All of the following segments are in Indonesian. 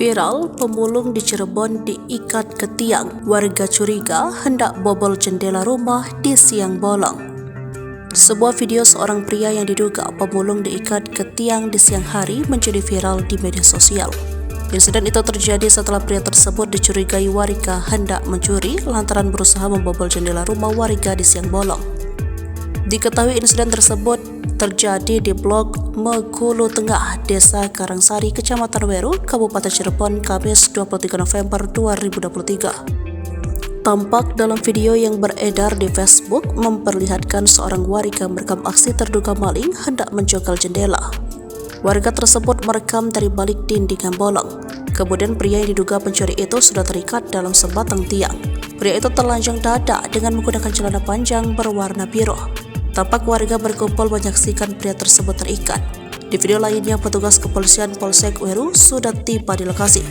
Viral, pemulung di Cirebon diikat ke tiang. Warga curiga hendak bobol jendela rumah di siang bolong. Sebuah video seorang pria yang diduga pemulung diikat ke tiang di siang hari menjadi viral di media sosial. Insiden itu terjadi setelah pria tersebut dicurigai warga hendak mencuri lantaran berusaha membobol jendela rumah warga di siang bolong. Diketahui insiden tersebut terjadi di Blok Megulu Tengah, Desa Karangsari, Kecamatan Weru, Kabupaten Cirebon, Kamis 23 November 2023. Tampak dalam video yang beredar di Facebook memperlihatkan seorang warga merekam aksi terduga maling hendak menjegal jendela. Warga tersebut merekam dari balik dinding yang bolong. Kemudian pria yang diduga pencuri itu sudah terikat dalam sebatang tiang. Pria itu telanjang dada dengan menggunakan celana panjang berwarna biru. Tampak warga berkumpul menyaksikan pria tersebut terikat. Di video lainnya, petugas kepolisian Polsek Weru sudah tiba di lokasi.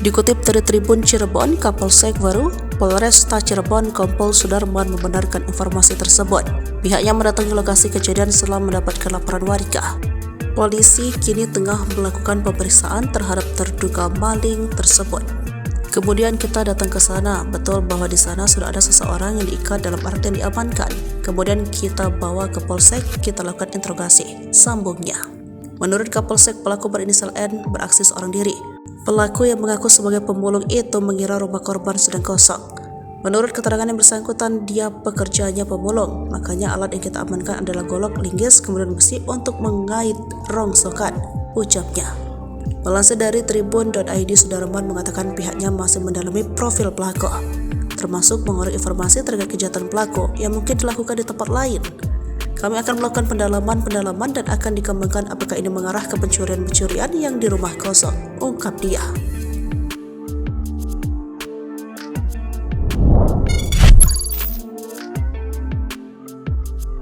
Dikutip dari Tribun Cirebon, Kapolsek Weru, Polresta Cirebon, Kompol Sudarman membenarkan informasi tersebut. Pihaknya mendatangi lokasi kejadian setelah mendapatkan laporan warga. Polisi kini tengah melakukan pemeriksaan terhadap terduga maling tersebut. Kemudian kita datang ke sana, betul bahwa di sana sudah ada seseorang yang diikat dalam artian diamankan. Kemudian kita bawa ke Polsek, kita lakukan interogasi, sambungnya. Menurut Kapolsek, pelaku berinisial N beraksi seorang diri. Pelaku yang mengaku sebagai pemulung itu mengira rumah korban sedang kosong. Menurut keterangan yang bersangkutan, dia pekerjaannya pemulung, makanya alat yang kita amankan adalah golok, linggis, kemudian besi untuk mengait rongsokan, ucapnya. Melansir dari tribun.id, Sudarman mengatakan pihaknya masih mendalami profil pelaku, termasuk mengorek informasi terkait kejahatan pelaku yang mungkin dilakukan di tempat lain. Kami akan melakukan pendalaman dan akan dikembangkan apakah ini mengarah ke pencurian yang di rumah kosong, ungkap dia.